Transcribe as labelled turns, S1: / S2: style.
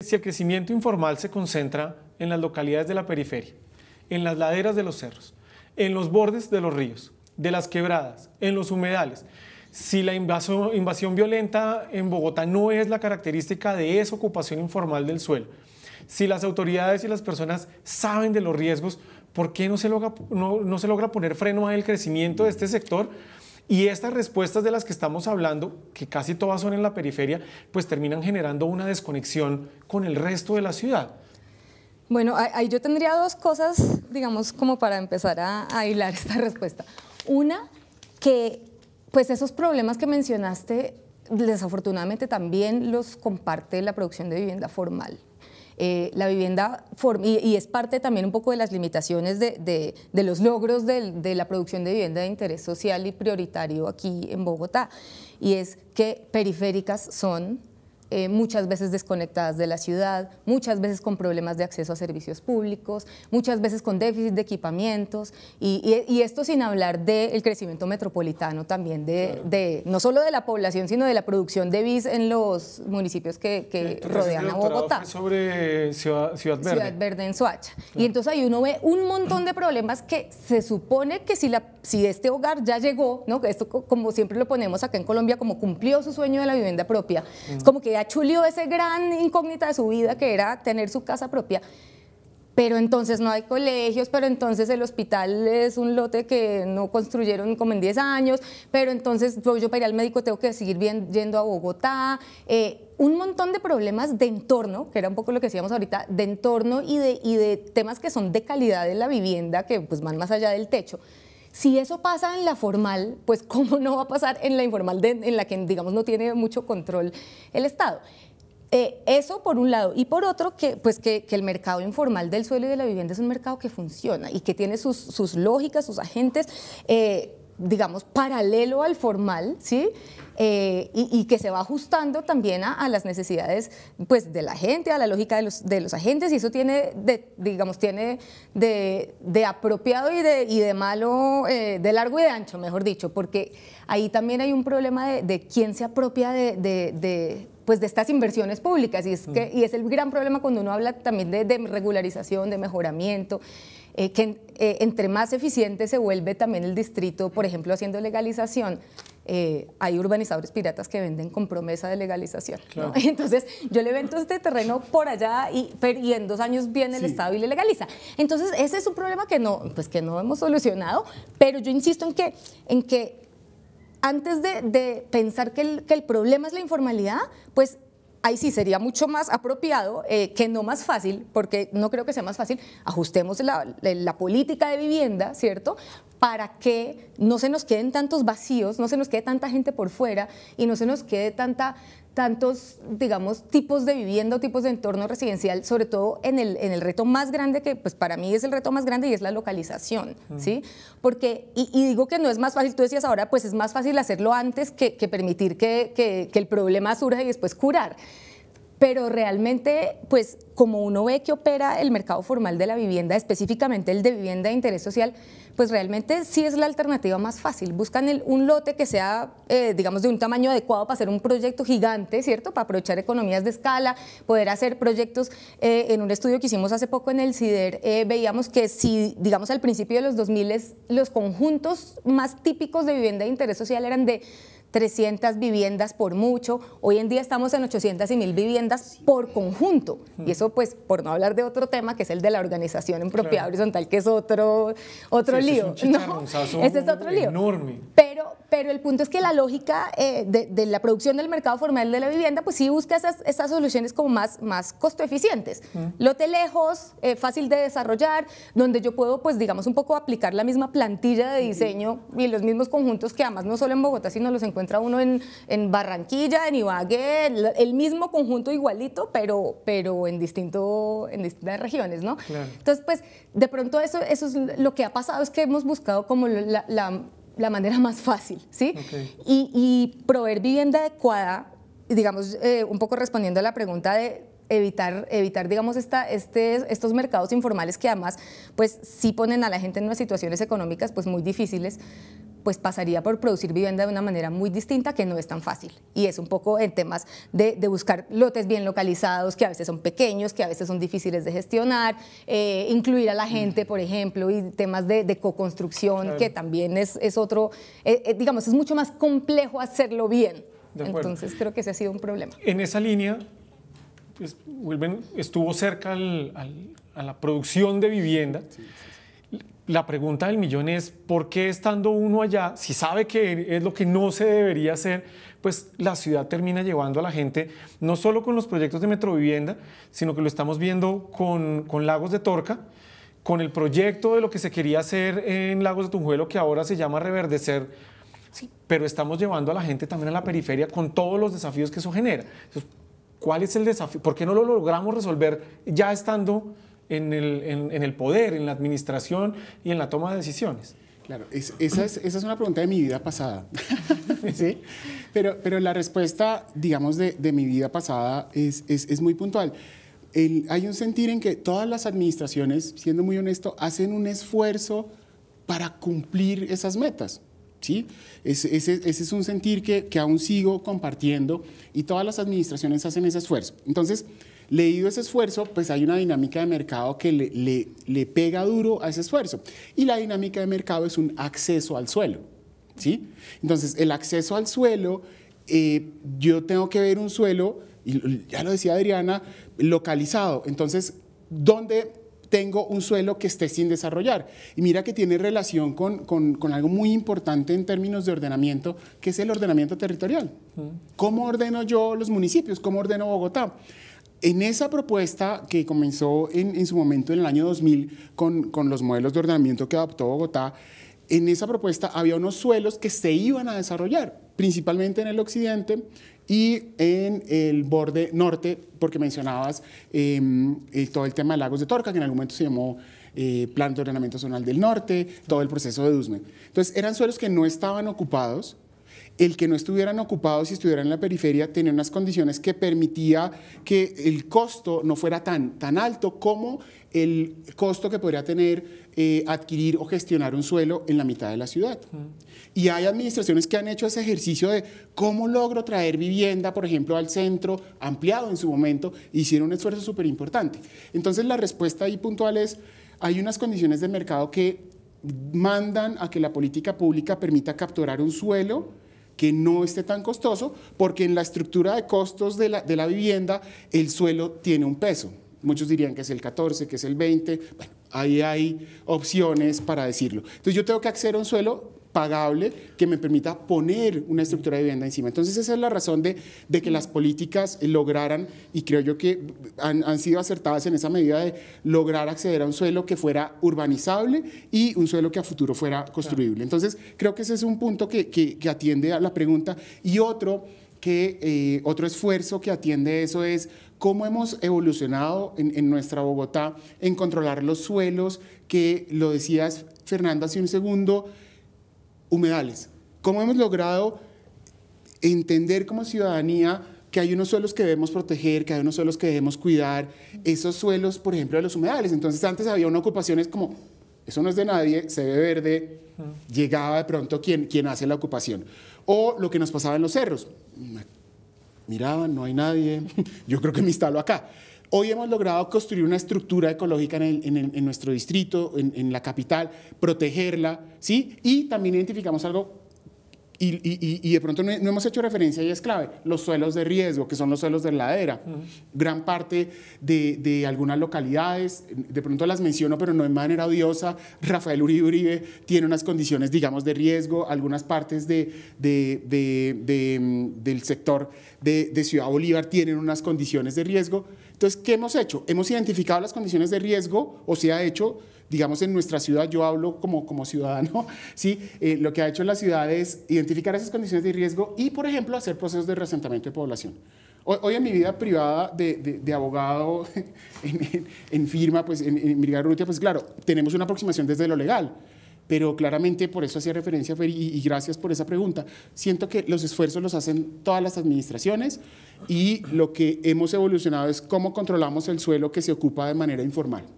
S1: Si el crecimiento informal se concentra en las localidades de la periferia, en las laderas de los cerros, en los bordes de los ríos, de las quebradas, en los humedales, si la invasión violenta en Bogotá no es la característica de esa ocupación informal del suelo, si las autoridades y las personas saben de los riesgos, ¿por qué no se logra poner freno al crecimiento de este sector? Y estas respuestas de las que estamos hablando, que casi todas son en la periferia, pues terminan generando una desconexión con el resto de la ciudad.
S2: Bueno, ahí yo tendría dos cosas, digamos, como para empezar a hilar esta respuesta. Una, que pues esos problemas que mencionaste, desafortunadamente también los comparte la producción de vivienda formal. La vivienda y es parte también un poco de las limitaciones de los logros de la producción de vivienda de interés social y prioritario aquí en Bogotá, y es que periféricas son muchas veces desconectadas de la ciudad, muchas veces con problemas de acceso a servicios públicos, muchas veces con déficit de equipamientos, y esto sin hablar del crecimiento metropolitano también, no solo de la población, sino de la producción de bis en los municipios que rodean a Bogotá.
S1: Sobre Ciudad Verde.
S2: Ciudad Verde en Soacha. Claro. Y entonces ahí uno ve un montón de problemas que se supone que si este hogar ya llegó, ¿no? Esto como siempre lo ponemos acá en Colombia, como cumplió su sueño de la vivienda propia, es como que ya chulió ese gran incógnita de su vida que era tener su casa propia, pero entonces no hay colegios, pero entonces el hospital es un lote que no construyeron como en 10 años, pero entonces yo para ir al médico tengo que seguir yendo a Bogotá, un montón de problemas de entorno, que era un poco lo que decíamos ahorita, de entorno y de temas que son de calidad de la vivienda, que pues van más allá del techo. Si eso pasa en la formal, pues ¿cómo no va a pasar en la informal, en la que, digamos, no tiene mucho control el Estado? Eso por un lado. Y por otro, que el mercado informal del suelo y de la vivienda es un mercado que funciona y que tiene sus lógicas, sus agentes, digamos, paralelo al formal, ¿sí? Y que se va ajustando también a las necesidades pues, de la gente, a la lógica de los agentes, y eso tiene, digamos, tiene de apropiado y de malo, de largo y de ancho, mejor dicho, porque ahí también hay un problema de quién se apropia pues de estas inversiones públicas, y es el gran problema cuando uno habla también de regularización, de mejoramiento, que entre más eficiente se vuelve también el distrito, por ejemplo, haciendo legalización, hay urbanizadores piratas que venden con promesa de legalización, claro, ¿no? Entonces yo le vendo este terreno por allá y en 2 años viene el Estado y le legaliza. Entonces ese es un problema que no hemos solucionado, pero yo insisto en que antes de pensar que el problema es la informalidad, pues ahí sí sería mucho más apropiado, que no más fácil, porque no creo que sea más fácil, ajustemos la política de vivienda, ¿cierto?, para que no se nos queden tantos vacíos, no se nos quede tanta gente por fuera y no se nos quede tantos, digamos, tipos de vivienda o tipos de entorno residencial, sobre todo en el reto más grande, que pues para mí es el reto más grande, y es la localización, ¿sí? Porque, y digo que no es más fácil, tú decías ahora, pues es más fácil hacerlo antes que permitir que el problema surja y después curar. Pero realmente, pues como uno ve que opera el mercado formal de la vivienda, específicamente el de vivienda de interés social, pues realmente sí es la alternativa más fácil. Buscan un lote que sea, digamos, de un tamaño adecuado para hacer un proyecto gigante, ¿cierto?, para aprovechar economías de escala, poder hacer proyectos. En un estudio que hicimos hace poco en el CIDER, veíamos que si, digamos, al principio de los 2000 los conjuntos más típicos de vivienda de interés social eran de 300 viviendas por mucho, hoy en día estamos en 800 y 1000 viviendas por conjunto, y eso pues por no hablar de otro tema que es el de la organización en propiedad horizontal, que es otro lío, ¿no? Ese es otro lío enorme. Pero el punto es que la lógica de la producción del mercado formal de la vivienda pues sí busca esas soluciones como más costo eficientes, lote lejos, fácil de desarrollar, donde yo puedo pues digamos un poco aplicar la misma plantilla de diseño y los mismos conjuntos que además no solo en Bogotá sino los encuentra uno en Barranquilla, en Ibagué, el mismo conjunto igualito, pero en distintas regiones, ¿no? Claro. Entonces, pues, de pronto eso es lo que ha pasado, es que hemos buscado como la manera más fácil, ¿sí? Okay. Y proveer vivienda adecuada, digamos, un poco respondiendo a la pregunta de evitar digamos, estos mercados informales que además, pues, sí ponen a la gente en unas situaciones económicas, pues, muy difíciles, pues pasaría por producir vivienda de una manera muy distinta, que no es tan fácil. Y es un poco en temas de buscar lotes bien localizados, que a veces son pequeños, que a veces son difíciles de gestionar, incluir a la gente, por ejemplo, y temas de co-construcción, claro, que también es otro, digamos, es mucho más complejo hacerlo bien. Entonces creo que ese ha sido un problema.
S1: En esa línea, pues, Wilben estuvo cerca a la producción de vivienda. Sí, sí, sí. La pregunta del millón es, ¿por qué estando uno allá, si sabe que es lo que no se debería hacer, pues la ciudad termina llevando a la gente, no solo con los proyectos de Metrovivienda, sino que lo estamos viendo con Lagos de Torca, con el proyecto de lo que se quería hacer en Lagos de Tunjuelo, que ahora se llama Reverdecer, sí, pero estamos llevando a la gente también a la periferia con todos los desafíos que eso genera. Entonces, ¿cuál es el desafío? ¿Por qué no lo logramos resolver ya estando en el poder, en la administración y en la toma de decisiones?
S3: Claro, esa es una pregunta de mi vida pasada, ¿sí? Pero la respuesta, digamos, de mi vida pasada es muy puntual. Hay un sentir en que todas las administraciones, siendo muy honesto, hacen un esfuerzo para cumplir esas metas, ¿sí? Ese es un sentir que aún sigo compartiendo, y todas las administraciones hacen ese esfuerzo. Entonces, leído ese esfuerzo, pues hay una dinámica de mercado que le pega duro a ese esfuerzo. Y la dinámica de mercado es un acceso al suelo, ¿sí? Entonces, el acceso al suelo, yo tengo que ver un suelo, y ya lo decía Adriana, localizado. Entonces, ¿dónde tengo un suelo que esté sin desarrollar? Y mira que tiene relación con algo muy importante en términos de ordenamiento, que es el ordenamiento territorial. ¿Cómo ordeno yo los municipios? ¿Cómo ordeno Bogotá? En esa propuesta que comenzó en su momento en el año 2000 con los modelos de ordenamiento que adoptó Bogotá, en esa propuesta había unos suelos que se iban a desarrollar, principalmente en el occidente y en el borde norte, porque mencionabas todo el tema de Lagos de Torca, que en algún momento se llamó Plan de Ordenamiento Zonal del Norte, todo el proceso de Dusme. Entonces, eran suelos que no estaban ocupados. El que no estuvieran ocupados y estuvieran en la periferia tenía unas condiciones que permitía que el costo no fuera tan alto como el costo que podría tener adquirir o gestionar un suelo en la mitad de la ciudad. Y hay administraciones que han hecho ese ejercicio de cómo logro traer vivienda, por ejemplo, al centro, ampliado en su momento, e hicieron un esfuerzo súper importante. Entonces, la respuesta ahí puntual es, hay unas condiciones de mercado que mandan a que la política pública permita capturar un suelo que no esté tan costoso, porque en la estructura de costos de la vivienda el suelo tiene un peso. Muchos dirían que es el 14, que es el 20, bueno, ahí hay opciones para decirlo. Entonces yo tengo que acceder a un suelo pagable que me permita poner una estructura de vivienda encima. Entonces esa es la razón de que las políticas lograran, y creo yo que han sido acertadas en esa medida, de lograr acceder a un suelo que fuera urbanizable y un suelo que a futuro fuera construible. Entonces creo que ese es un punto que atiende a la pregunta. Y otro esfuerzo que atiende eso es cómo hemos evolucionado en nuestra Bogotá en controlar los suelos, que lo decías, Fernanda, hace un segundo, humedales. ¿Cómo hemos logrado entender como ciudadanía que hay unos suelos que debemos proteger, que hay unos suelos que debemos cuidar? Esos suelos, por ejemplo, de los humedales. Entonces, antes había una ocupación, es como, eso no es de nadie, se ve verde, llegaba de pronto quien hace la ocupación. O lo que nos pasaba en los cerros. Miraban, no hay nadie, yo creo que me instalo acá. Hoy hemos logrado construir una estructura ecológica en nuestro distrito, en la capital, protegerla, ¿sí? Y también identificamos algo, y de pronto no hemos hecho referencia, y es clave, los suelos de riesgo, que son los suelos de ladera. Gran parte de algunas localidades, de pronto las menciono, pero no de manera odiosa, Rafael Uribe tiene unas condiciones, digamos, de riesgo, algunas partes del sector de Ciudad Bolívar tienen unas condiciones de riesgo. Entonces, ¿qué hemos hecho? Hemos identificado las condiciones de riesgo, o se ha hecho, digamos, en nuestra ciudad, yo hablo como ciudadano, ¿sí? Lo que ha hecho la ciudad es identificar esas condiciones de riesgo y, por ejemplo, hacer procesos de reasentamiento de población. Hoy en mi vida privada de abogado, en firma, pues en Brigada Urrutia, pues claro, tenemos una aproximación desde lo legal, pero claramente por eso hacía referencia a Fer, y gracias por esa pregunta. Siento que los esfuerzos los hacen todas las administraciones, y lo que hemos evolucionado es cómo controlamos el suelo que se ocupa de manera informal.